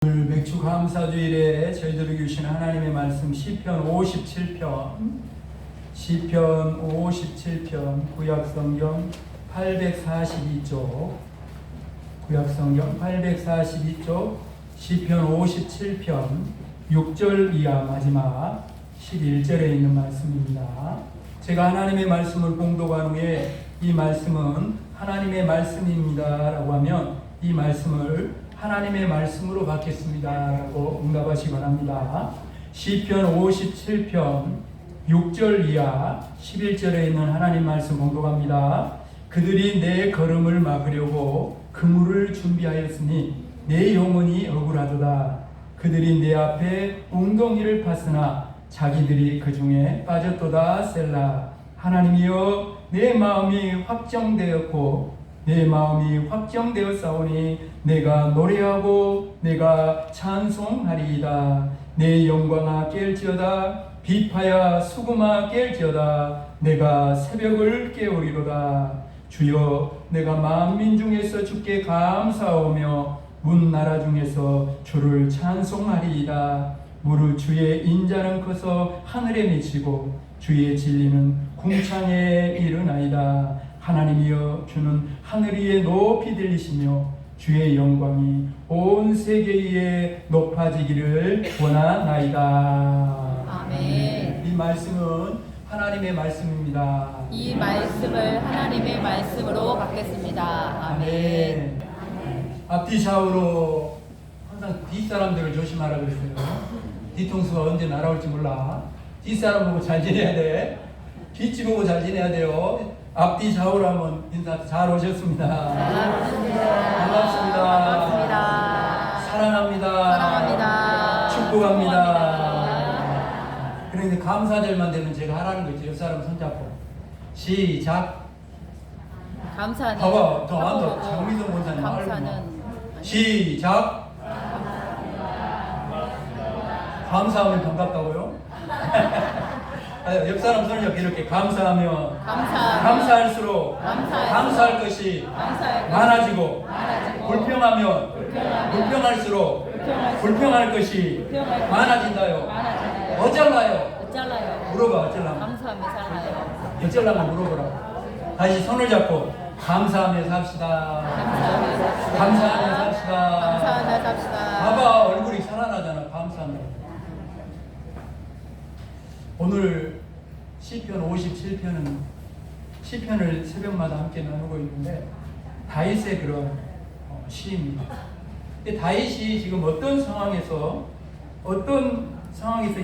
오늘 맥주 감사주일에 저희들에게 주신 하나님의 말씀 시편 57편 구약성경 842쪽 구약성경 842쪽 시편 57편 6절 이하 마지막 11절에 있는 말씀입니다. 제가 하나님의 말씀을 봉독한 후에 이 말씀은 하나님의 말씀입니다 라고 하면 이 말씀을 하나님의 말씀으로 받겠습니다 라고 응답하시기 바랍니다. 시편 57편 6절 이하 11절에 있는 하나님 말씀 봉독합니다. 그들이 내 걸음을 막으려고 그물을 준비하였으니 내 영혼이 억울하도다. 그들이 내 앞에 웅덩이를 팠으나 자기들이 그 중에 빠졌도다. 셀라. 하나님이여, 내 마음이 확정되었고 내 마음이 확정되었사오니 내가 노래하고 내가 찬송하리이다. 내 영광아 깰지어다. 비파야 수금아 깰지어다. 내가 새벽을 깨우리로다. 주여, 내가 만민 중에서 주께 감사하오며 문 나라 중에서 주를 찬송하리이다. 무릇 주의 인자는 커서 하늘에 미치고 주의 진리는 궁창에 이르나이다. 하나님이여, 주는 하늘 위에 높이 들리시며 주의 영광이 온 세계 위에 높아지기를 원하나이다. 아멘. 이 말씀은 하나님의 말씀입니다. 이 말씀을 하나님의 말씀으로 받겠습니다. 아멘. 앞뒤 좌우로 항상 뒷사람들을 조심하라 그랬어요. 뒤통수가 언제 날아올지 몰라. 뒷사람 보고 잘 지내야 돼. 뒷집 보고 잘 지내야 돼요. 앞뒤 좌우로 한번 인사. 잘 오셨습니다. 반갑습니다. 사랑합니다. 축복합니다. 그런데 감사절만 되면 제가 하라는 거 있죠. 옆 사람 손잡고 시작. 감사는 봐봐, 더 안 더. 장미동 원사님 감사는 시작. 감사하면 반갑다고요? 옆 사람 손을 잡고 이렇게 감사하면 감사할수록 감사할 것이 많아지고 불평하면 불평할수록 불평할 것이 많아진다요. 어쩔라요? 물어봐. 어쩔라면? 감사하며 살아요. 어쩔라면 물어보라고. 다시 손을 잡고 감사하며 삽시다. 감사하며 삽시다. 봐봐, 얼굴이 살아나잖아. 감사하며. 오늘 시편 57편은 시편을 새벽마다 함께 나누고 있는데 다윗의 그런 시입니다. 다윗이 지금 어떤 상황에서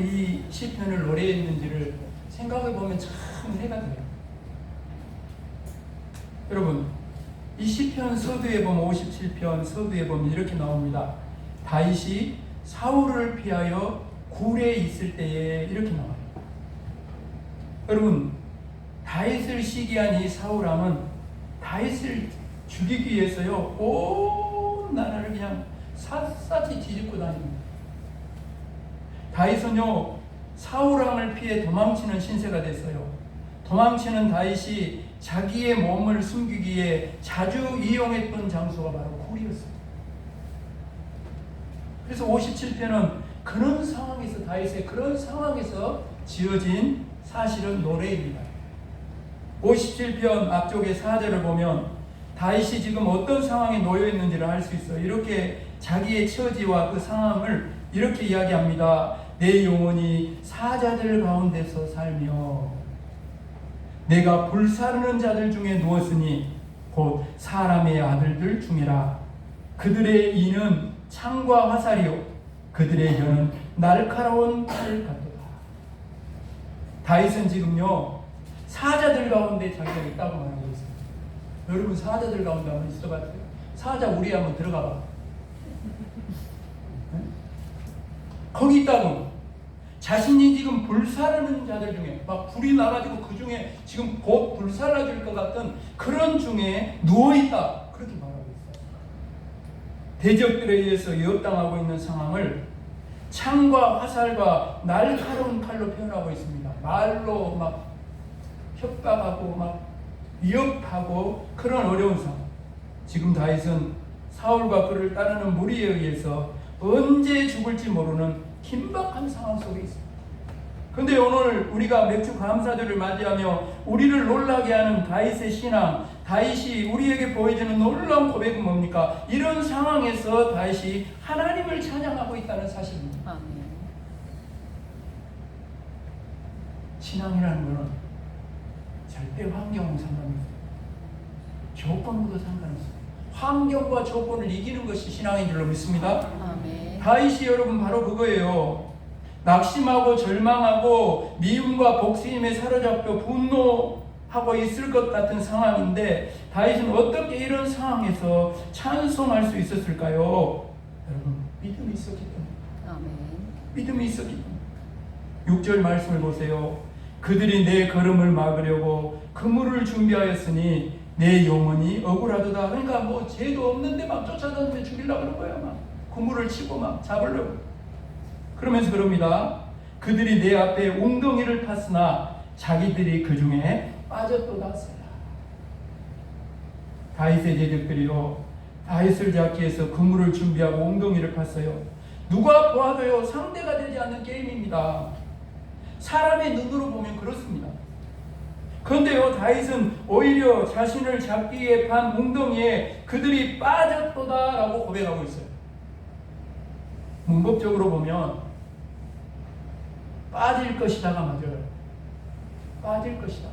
이 시편을 노래했는지를 생각해 보면 참 이해가 돼요. 여러분, 이 시편 서두에 보면 57편 서두에 보면 이렇게 나옵니다. 다윗이 사울을 피하여 굴에 있을 때에 이렇게 나와요. 여러분, 다윗을 시기한 이 사울왕은 다윗을 죽이기 위해서요 온 나라를 그냥 샅샅이 뒤집고 다닙니다. 다윗은요 사울왕을 피해 도망치는 신세가 됐어요. 도망치는 다윗이 자기의 몸을 숨기기에 자주 이용했던 장소가 바로 굴이었어요. 그래서 57편은 그런 상황에서 다윗의 그런 상황에서 지어진 사실은 노래입니다. 57편 앞쪽에 4절을 보면 다윗이 지금 어떤 상황에 놓여 있는지를 알 수 있어요. 이렇게 자기의 처지와 그 상황을 이렇게 이야기합니다. 내 영혼이 사자들 가운데서 살며 내가 불사르는 자들 중에 누웠으니 곧 사람의 아들들 중이라. 그들의 이는 창과 화살이요 그들의 혀는 날카로운 칼 같도다. 다윗은 지금요 사자들 가운데 자기가 있다고 말하고 있어요. 여러분, 사자들 가운데 한번 있어봤어요? 사자 우리 한번 들어가 봐. 네? 거기 있다고. 자신이 지금 불사르는 자들 중에 막 불이 나가지고 그 중에 지금 곧 불사라질 것 같은 그런 중에 누워있다, 그렇게 말하고 있어요. 대적들에 의해서 위협당하고 있는 상황을 창과 화살과 날카로운 칼로 표현하고 있습니다. 말로 막 협박하고 막 위협하고 그런 어려운 상황. 지금 다윗은 사울과 그를 따르는 무리에 의해서 언제 죽을지 모르는 긴박한 상황 속에 있습니다. 근데 오늘 우리가 맥주 감사절을 맞이하며 우리를 놀라게 하는 다윗의 신앙, 다윗이 우리에게 보여주는 놀라운 고백은 뭡니까? 이런 상황에서 다윗이 하나님을 찬양하고 있다는 사실입니다. 아멘. 신앙이라는 것은 절대 환경과 상관없어요. 조건과도 상관없어요. 환경과 조건을 이기는 것이 신앙인 줄로 믿습니다. 아멘. 다윗이 여러분 바로 그거예요. 낙심하고 절망하고 미움과 복수임에 사로잡혀 분노하고 있을 것 같은 상황인데 다윗은 어떻게 이런 상황에서 찬송할 수 있었을까요? 여러분 믿음이 있었기 때문에. 아멘. 믿음이 있었기 때문에. 6절 말씀을 보세요. 그들이 내 걸음을 막으려고 그물을 준비하였으니 내 영혼이 억울하도다. 그러니까 뭐 죄도 없는데 막 쫓아다니며 죽이려고 그런 거야. 막 그물을 치고 막 잡으려고. 그러면서 그럽니다. 그들이 내 앞에 웅덩이를 팠으나 자기들이 그 중에 빠졌도다. 다윗의 제적들이요 다윗을 잡기 위해서 그물을 준비하고 웅덩이를 팠어요. 누가 보아도요 상대가 되지 않는 게임입니다. 사람의 눈으로 보면 그렇습니다. 그런데요 다윗은 오히려 자신을 잡기 위해 판 웅덩이에 그들이 빠졌도다 라고 고백하고 있어요. 문법적으로 보면 빠질 것이다가 맞아요. 빠질 것이다.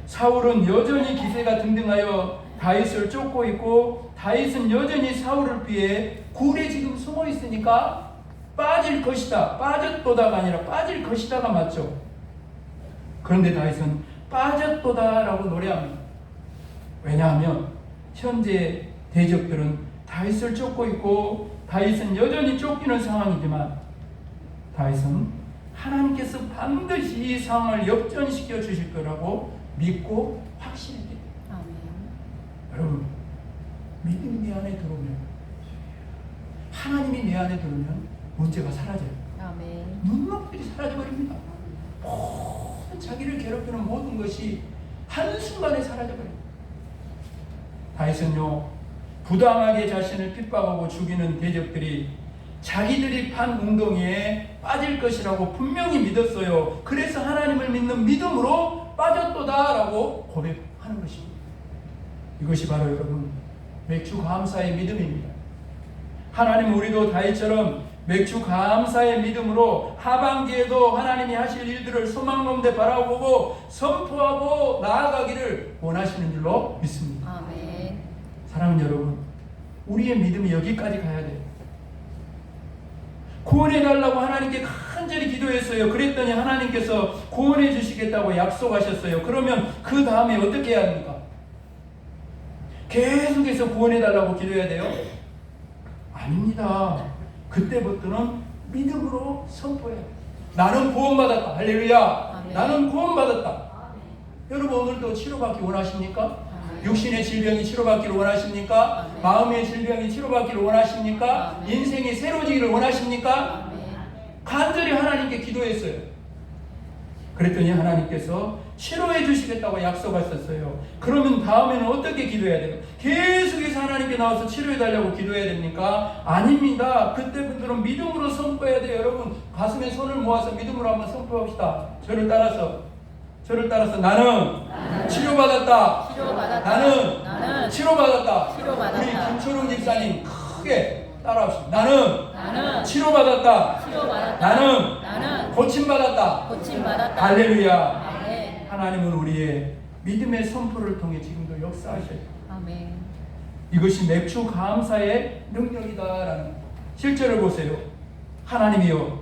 사울은 여전히 기세가 등등하여 다윗을 쫓고 있고 다윗은 여전히 사울을 피해 굴에 지금 숨어 있으니까 빠질 것이다. 빠졌도다가 아니라 빠질 것이다가 맞죠. 그런데 다윗은 빠졌도다 라고 노래합니다. 왜냐하면 현재 대적들은 다윗을 쫓고 있고 다윗은 여전히 쫓기는 상황이지만 다윗은 하나님께서 반드시 이 상황을 역전시켜 주실 거라고 믿고 확신했기 때문에. 아멘. 여러분 믿음이 내 안에 들어오면 하나님이 내 안에 들어오면 문제가 사라져요. 아멘. 눈높이들이 사라져버립니다. 모든 자기를 괴롭히는 모든 것이 한순간에 사라져버립니다. 다윗은요 부당하게 자신을 핍박하고 죽이는 대적들이 자기들이 판 웅덩이에 빠질 것이라고 분명히 믿었어요. 그래서 하나님을 믿는 믿음으로 빠졌도다 라고 고백하는 것입니다. 이것이 바로 여러분 맥주 감사의 믿음입니다. 하나님은 우리도 다윗처럼 맥주 감사의 믿음으로 하반기에도 하나님이 하실 일들을 소망 가운데 바라보고 선포하고 나아가기를 원하시는 줄로 믿습니다. 아멘. 사랑하는 여러분, 우리의 믿음이 여기까지 가야 돼요. 구원해달라고 하나님께 간절히 기도했어요. 그랬더니 하나님께서 구원해 주시겠다고 약속하셨어요. 그러면 그 다음에 어떻게 해야 합니까? 계속해서 구원해달라고 기도해야 돼요? 아닙니다. 그때부터는 믿음으로 선포해요. 나는 구원받았다. 할렐루야. 아멘. 나는 구원받았다. 여러분 오늘도 치료받기 원하십니까? 육신의 질병이 치료받기를 원하십니까? 아멘. 마음의 질병이 치료받기를 원하십니까? 아멘. 인생이 새로지기를 원하십니까? 아멘. 간절히 하나님께 기도했어요. 그랬더니 하나님께서 치료해 주시겠다고 약속하셨어요. 그러면 다음에는 어떻게 기도해야 돼요? 계속해서 하나님께 나와서 치료해 달라고 기도해야 됩니까? 아닙니다. 그때 분들은 믿음으로 선포해야 돼요. 여러분 가슴에 손을 모아서 믿음으로 한번 선포합시다. 저를 따라서 나는 치료받았다. 치료받았다. 나는 치료받았다. 치료받았다. 우리 김초롱 집사님 크게 따라합시다. 나는 치료받았다. 나는 고침받았다. 고침받았다. 할렐루야. 아멘. 하나님은 우리의 믿음의 선포를 통해 지금도 역사하셔요. 아멘. 이것이 맥주 감사의 능력이다라는 실제를 보세요. 하나님이여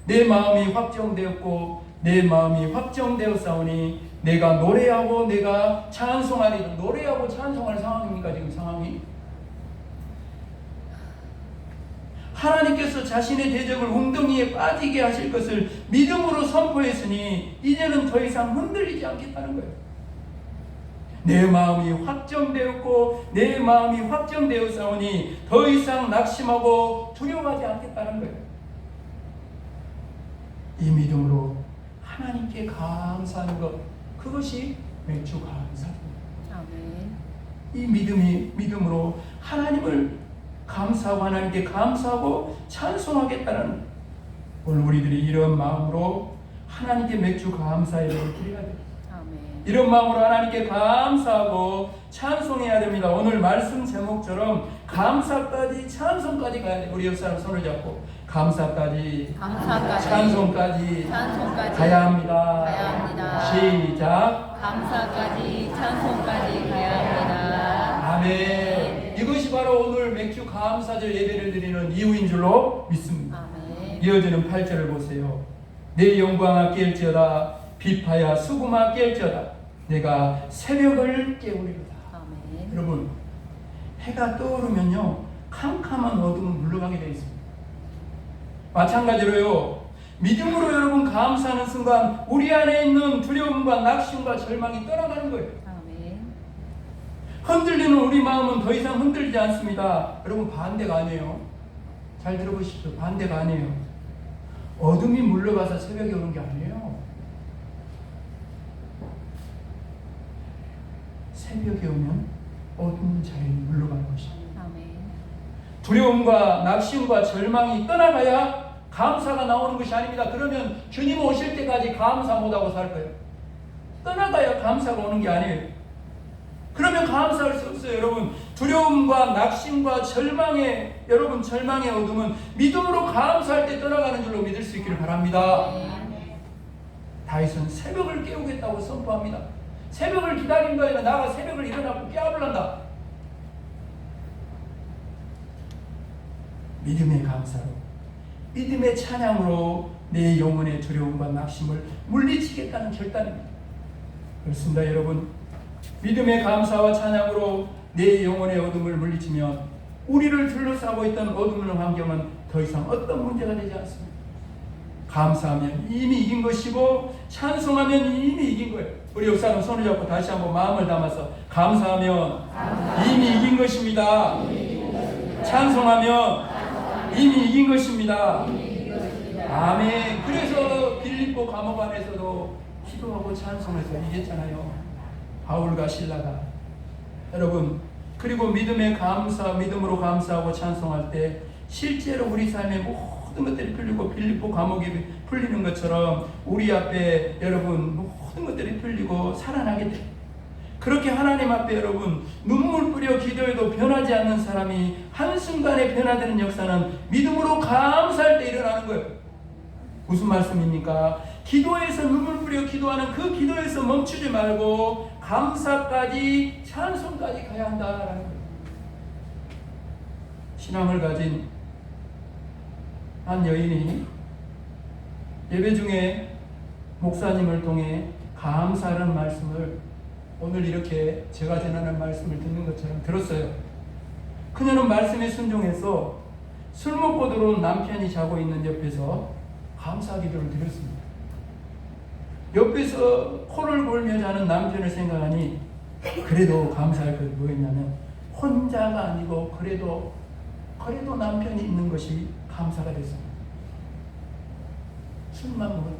내 마음이 확정되었고 내 마음이 확정되었사오니 내가 노래하고 내가 찬송하리. 노래하고 찬송할 상황입니까? 지금 상황이 하나님께서 자신의 대적을 웅덩이에 빠지게 하실 것을 믿음으로 선포했으니 이제는 더 이상 흔들리지 않겠다는 거예요. 내 마음이 확정되었고 내 마음이 확정되었사오니 더 이상 낙심하고 두려워하지 않겠다는 거예요. 이 믿음으로 하나님께 감사하는 것, 그것이 맥주 감사입니다. 아멘. 이 믿음으로 하나님을 감사하고 하나님께 감사하고 찬송하겠다는 오늘 우리들이 이런 마음으로 하나님께 맥주 감사 예배를 드려야 돼요. 아멘. 이런 마음으로 하나님께 감사하고 찬송해야 됩니다. 오늘 말씀 제목처럼 감사까지 찬송까지 가야 돼요. 우리 옆 사람 손을 잡고 감사까지 찬송까지 가야 합니다. 가야 합니다. 시작. 감사까지 찬송까지 가야 합니다. 아멘. 이것이 바로 오늘 맥주 감사절 예배를 드리는 이유인 줄로 믿습니다. 아멘. 이어지는 8절을 보세요. 내 영광아 깰지어다 비파야 수금아 깰지어다 내가 새벽을 깨우리로다. 아멘. 여러분 해가 떠오르면요 캄캄한 어둠은 물러가게 되어 있습니다. 마찬가지로요 믿음으로 여러분 감사하는 순간 우리 안에 있는 두려움과 낙심과 절망이 떠나가는 거예요. 아멘. 흔들리는 우리 마음은 더 이상 흔들리지 않습니다. 여러분 반대가 아니에요. 잘 들어보십시오. 반대가 아니에요. 어둠이 물러가서 새벽이 오는 게 아니에요. 새벽이 오면 어둠 자연이 물러가는 것입니다. 아멘. 두려움과 낙심과 절망이 떠나가야 감사가 나오는 것이 아닙니다. 그러면 주님 오실 때까지 감사 못하고 살 거예요. 떠나가야 감사가 오는 게 아니에요. 그러면 감사할 수 없어요. 여러분 두려움과 낙심과 절망의 여러분 절망의 어둠은 믿음으로 감사할 때 떠나가는 줄로 믿을 수 있기를 바랍니다. 다윗은 새벽을 깨우겠다고 선포합니다. 새벽을 기다린 거에 나가 새벽을 일어나고 깨워볼란다. 믿음의 감사로 믿음의 찬양으로 내 영혼의 두려움과 낙심을 물리치겠다는 결단입니다. 그렇습니다. 여러분 믿음의 감사와 찬양으로 내 영혼의 어둠을 물리치면 우리를 둘러싸고 있던 어둠의 환경은 더 이상 어떤 문제가 되지 않습니다. 감사하면 이미 이긴 것이고 찬송하면 이미 이긴 거예요. 우리 역사는 손을 잡고 다시 한번 마음을 담아서 감사하면 이미 이긴 것입니다. 찬송하면 이미 이긴 것입니다. 아멘. 그래서 빌립보 감옥 안에서도 기도하고 찬송해서 이겼잖아요. 바울과 실라가. 여러분 그리고 믿음의 감사, 믿음으로 감사하고 찬송할 때 실제로 우리 삶의 모든 것들이 풀리고 빌립보 감옥이 풀리는 것처럼 우리 앞에 여러분 모든 것들이 풀리고 살아나게 돼요. 그렇게 하나님 앞에 여러분 눈물 뿌려 기도해도 변하지 않는 사람이 한순간에 변화되는 역사는 믿음으로 감사할 때 일어나는 거예요. 무슨 말씀입니까? 기도에서 눈물 뿌려 기도하는 그 기도에서 멈추지 말고 감사까지 찬송까지 가야 한다라는 거예요. 신앙을 가진 한 여인이 예배 중에 목사님을 통해 감사하는 말씀을 오늘 이렇게 제가 전하는 말씀을 듣는 것처럼 들었어요. 그녀는 말씀에 순종해서 술 먹고 들어온 남편이 자고 있는 옆에서 감사 기도를 드렸습니다. 옆에서 코를 골며 자는 남편을 생각하니 그래도 감사할 것이 뭐였냐면 혼자가 아니고 그래도 남편이 있는 것이 감사가 됐습니다. 술만 먹은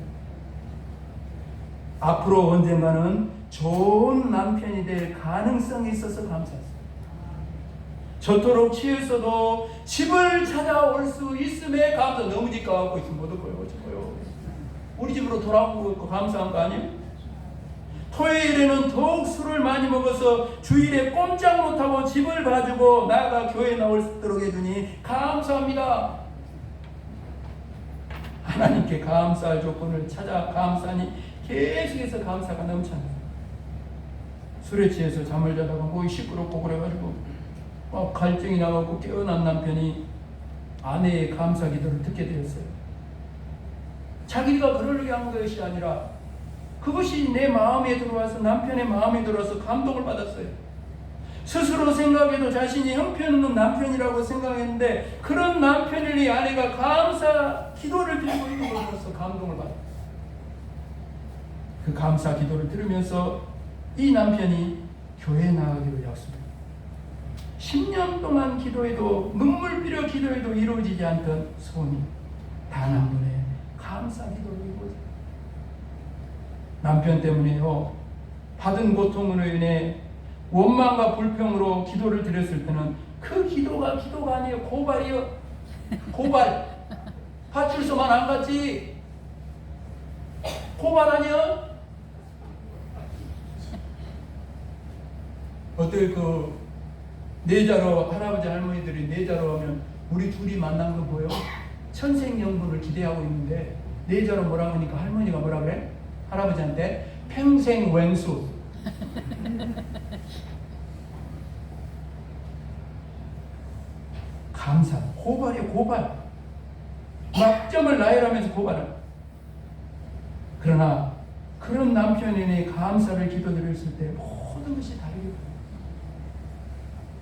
앞으로 언젠가는 좋은 남편이 될 가능성이 있어서 감사했습니다. 저토록 취했어도 집을 찾아올 수 있음에 감사. 너무 집 가고 있으면 못 올 거예요. 우리 집으로 돌아오고 있고 감사한 거 아니에요? 토요일에는 더욱 술을 많이 먹어서 주일에 꼼짝 못하고 집을 봐주고 나가 교회 나올 수 있도록 해주니 감사합니다. 하나님께 감사할 조건을 찾아 감사하니 계속해서 감사가 넘쳐납니다. 술에 취해서 잠을 자다가 뭐 시끄럽고 그래가지고 막 갈증이 나가고 깨어난 남편이 아내의 감사 기도를 듣게 되었어요. 자기가 그러려고 한 것이 아니라 그것이 내 마음에 들어와서 남편의 마음에 들어와서 감동을 받았어요. 스스로 생각해도 자신이 형편없는 남편이라고 생각했는데 그런 남편을 이 아내가 감사 기도를 드리고 있는 것으로서 감동을 받았어요. 그 감사 기도를 들으면서 이 남편이 교회에 나가기로 약속했어요. 10년 동안 기도해도 눈물 뿌려 기도해도 이루어지지 않던 소원이 단 한 번의 감사 기도를 이루어졌어요. 남편 때문에요 받은 고통으로 인해 원망과 불평으로 기도를 드렸을 때는 그 기도가 아니에요. 고발이요. 고발. 파출소만 안 갔지. 고발 아니야? 어떨 그 내자로 할아버지 할머니들이 내자로 하면 우리 둘이 만난 거 보여? 천생연분을 기대하고 있는데 내자로 뭐라 하니까 할머니가 뭐라 그래? 할아버지한테 평생 왼수. 감사. 고발이야 고발. 막점을 나열하면서 고발을. 그러나 그런 남편에게 감사를 기도드렸을 때 모든 것이 다르게 보여요.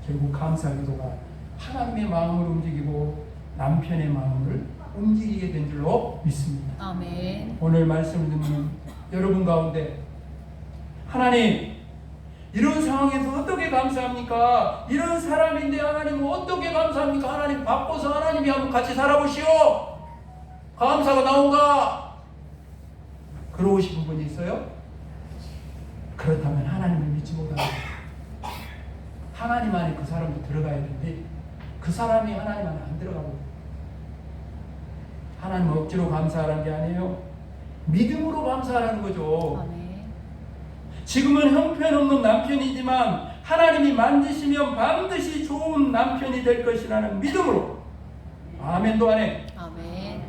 결국 감사 기도가 하나님의 마음을 움직이고 남편의 마음을 움직이게 된 줄로 믿습니다. 아멘. 오늘 말씀을 듣는 여러분 가운데 하나님 이런 상황에서 어떻게 감사합니까? 이런 사람인데 하나님 어떻게 감사합니까? 하나님 바꿔서 하나님이 한번 같이 살아보시오. 감사가 나온가? 그러고 싶은 분이 있어요? 그렇다면 하나님을 믿지 못하고 하나님 안에 그 사람도 들어가야 되는데 그 사람이 하나님 안에 안 들어가고 하나님 억지로 감사하라는 게 아니에요. 믿음으로 감사하라는 거죠. 아멘. 지금은 형편없는 남편이지만 하나님이 만지시면 반드시 좋은 남편이 될 것이라는 믿음으로. 아멘도 안 해. 아멘.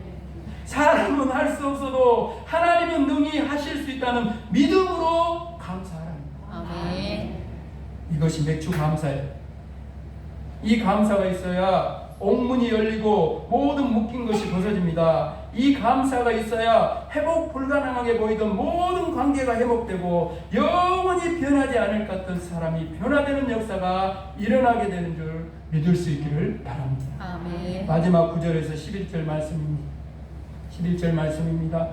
사람은 할 수 없어도 하나님은 능히 하실 수 있다는 믿음으로 감사하라는 거예요. 아멘. 이것이 맥주 감사예요. 이 감사가 있어야 옥문이 열리고 모든 묶인 것이 벗어집니다. 이 감사가 있어야 회복 불가능하게 보이던 모든 관계가 회복되고 영원히 변하지 않을 것 같던 사람이 변화되는 역사가 일어나게 되는 줄 믿을 수 있기를 바랍니다. 아멘. 마지막 9절에서 11절 말씀입니다. 11절 말씀입니다.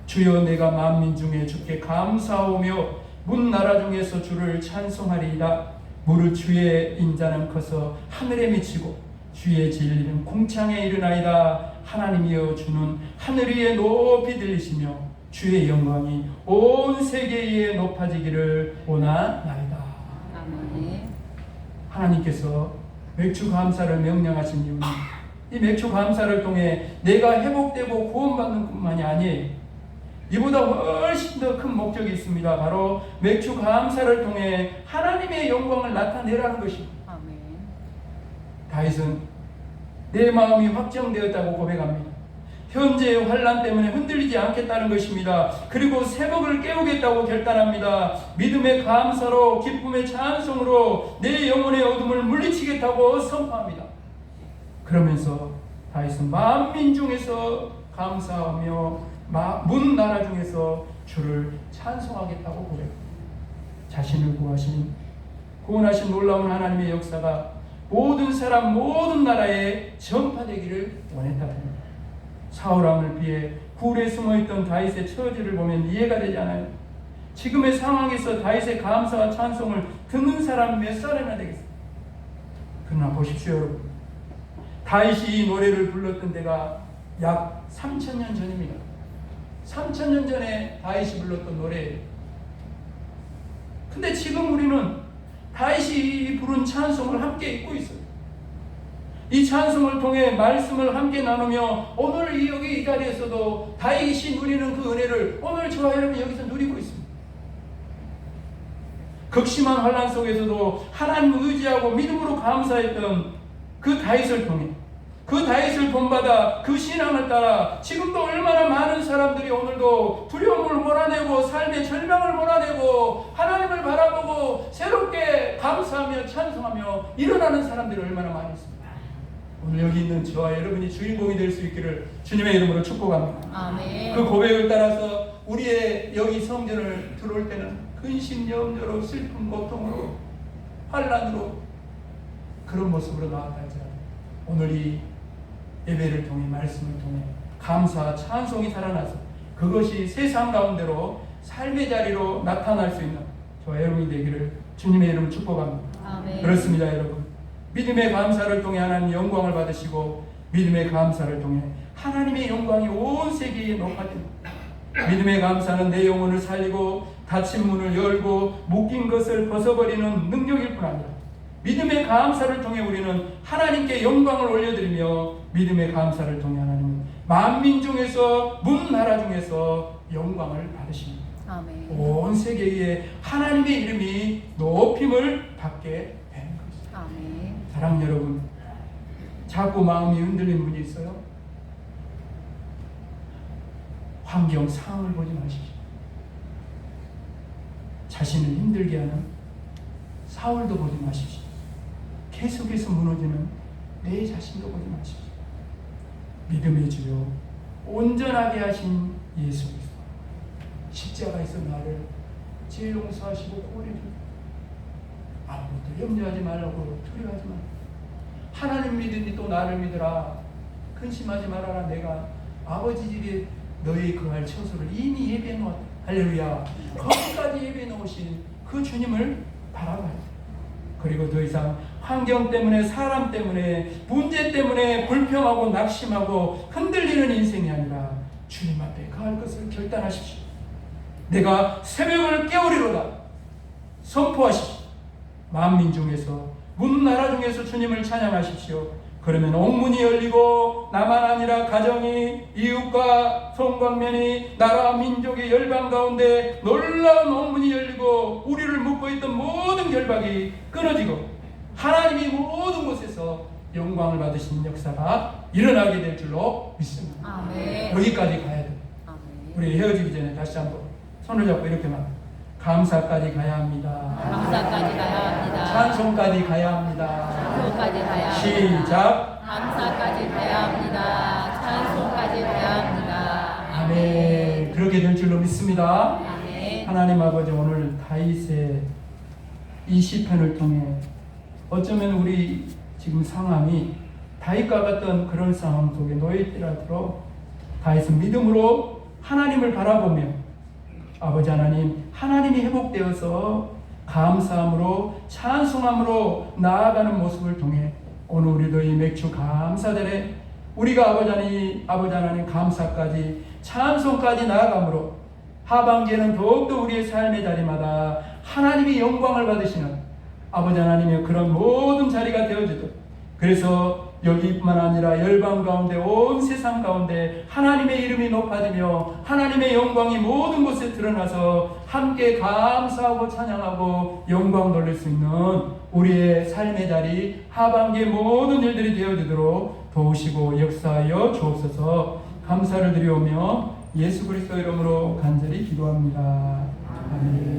주여 내가 만민 중에 주께 감사하오며 문 나라 중에서 주를 찬송하리이다. 무릇 주의 인자는 커서 하늘에 미치고 주의 진리는 궁창에 이르나이다. 하나님이여 주는 하늘 위에 높이 들리시며 주의 영광이 온 세계 위에 높아지기를 원하나이다. 아멘. 하나님께서 맥주 감사를 명령하신 이유는 이 맥주 감사를 통해 내가 회복되고 구원받는 뿐만이 아니에요. 이보다 훨씬 더 큰 목적이 있습니다. 바로 맥주 감사를 통해 하나님의 영광을 나타내라는 것입니다. 아멘. 다윗은 내 마음이 확정되었다고 고백합니다. 현재의 환난 때문에 흔들리지 않겠다는 것입니다. 그리고 새벽을 깨우겠다고 결단합니다. 믿음의 감사로 기쁨의 찬송으로 내 영혼의 어둠을 물리치겠다고 선포합니다. 그러면서 다윗은 만민 중에서 감사하며 문 나라 중에서 주를 찬송하겠다고 고백합니다. 자신을 구원하신 놀라운 하나님의 역사가 모든 사람 모든 나라에 전파되기를 원했다고 합니다. 사울왕을 피해 굴에 숨어있던 다윗의 처지를 보면 이해가 되지 않아요. 지금의 상황에서 다윗의 감사와 찬송을 듣는 사람 몇 사람이나 되겠어요. 그러나 보십시오 여러분, 다윗이 이 노래를 불렀던 데가 약 3000년 전입니다. 3000년 전에 다윗이 불렀던 노래예요. 근데 지금 우리는 다윗이 부른 찬송을 함께 읽고 있어요. 이 찬송을 통해 말씀을 함께 나누며 오늘 여기 이 자리에서도 다윗이 누리는 그 은혜를 오늘 저와 여러분 여기서 누리고 있습니다. 극심한 환난 속에서도 하나님을 의지하고 믿음으로 감사했던 그 다윗을 통해 그 다윗을 본받아 그 신앙을 따라 지금도 얼마나 많은 사람들이 오늘도 두려움을 몰아내고 삶의 절망을 몰아내고 하나님을 바라보고 새롭게 감사하며 찬송하며 일어나는 사람들이 얼마나 많이 있습니다. 오늘 여기 있는 저와 여러분이 주인공이 될 수 있기를 주님의 이름으로 축복합니다. 아멘. 그 고백을 따라서 우리의 여기 성전을 들어올 때는 근심, 염려로 슬픔, 고통으로 환난으로 그런 모습으로 나왔다 할지라도 오늘 이 예배를 통해 말씀을 통해 감사, 찬송이 살아나서 그것이 세상 가운데로 삶의 자리로 나타날 수 있는 저와 여러분이 되기를 주님의 이름으로 축복합니다. 아멘. 그렇습니다 여러분. 믿음의 감사를 통해 하나님 영광을 받으시고 믿음의 감사를 통해 하나님의 영광이 온 세계에 높아집니다. 믿음의 감사는 내 영혼을 살리고 닫힌 문을 열고 묶인 것을 벗어버리는 능력일 뿐 아니라 믿음의 감사를 통해 우리는 하나님께 영광을 올려드리며 믿음의 감사를 통해 하나님은 만민 중에서 문나라 중에서 영광을 받으십니다. 아멘. 온 세계에 하나님의 이름이 높임을 받게 되는 것입니다. 아멘. 사랑하는 여러분, 자꾸 마음이 흔들리는 분이 있어요? 환경 상황을 보지 마십시오. 자신을 힘들게 하는 사울도 보지 마십시오. 계속해서 무너지는 내 자신도 보지 마십시오. 믿음의 주요 온전하게 하신 예수 그리스도 십자가에서 나를 죄 용서하시고 구원해줍니다. 아무것도 염려하지 말라고 두려워하지 마. 하나님 믿으니 또 나를 믿으라. 근심하지 말아라. 내가 아버지 집에 너희 거할 처소를 이미 예비해 놓았다. 할렐루야. 거기까지 예비해 놓으신 그 주님을 바라봐야 돼. 그리고 더 이상 환경 때문에, 사람 때문에, 문제 때문에 불평하고 낙심하고 흔들리는 인생이 아니라 주님 앞에 가할 것을 결단하십시오. 내가 새벽을 깨우리로다 선포하십시오. 만민 중에서, 문나라 중에서 주님을 찬양하십시오. 그러면 옥문이 열리고 나만 아니라 가정이, 이웃과 송광면이, 나라 민족의 열방 가운데 놀라운 옥문이 열리고 우리를 묶고 있던 모든 결박이 끊어지고 하나님이 모든 곳에서 영광을 받으시는 역사가 일어나게 될 줄로 믿습니다. 아멘. 여기까지 가야 돼요. 아멘. 우리 헤어지기 전에 다시 한번 손을 잡고 이렇게 말, 감사까지 가야 합니다. 감사까지 가야 합니다. 찬송까지 가야 합니다. 찬송까지 가야 합니다. 시작. 감사까지 가야 합니다. 찬송까지 가야 합니다. 아멘. 그렇게 될 줄로 믿습니다. 아멘. 하나님 아버지, 오늘 다윗의 이 시편을 통해 어쩌면 우리 지금 상황이 다윗과 같던 그런 상황 속에 놓여 있더라도 다윗은 믿음으로 하나님을 바라보며 아버지 하나님, 하나님이 회복되어서 감사함으로 찬송함으로 나아가는 모습을 통해 오늘 우리도 이 맥주 감사절에 우리가 아버지 하나님 감사까지 찬송까지 나아감으로 하반기에는 더욱더 우리의 삶의 자리마다 하나님이 영광을 받으시는 아버지 하나님의 그런 모든 자리가 되어지도록, 그래서 여기뿐만 아니라 열방 가운데 온 세상 가운데 하나님의 이름이 높아지며 하나님의 영광이 모든 곳에 드러나서 함께 감사하고 찬양하고 영광 돌릴 수 있는 우리의 삶의 자리, 하반기의 모든 일들이 되어지도록 도우시고 역사하여 주옵소서. 감사를 드리오며 예수 그리스도 이름으로 간절히 기도합니다. 아멘.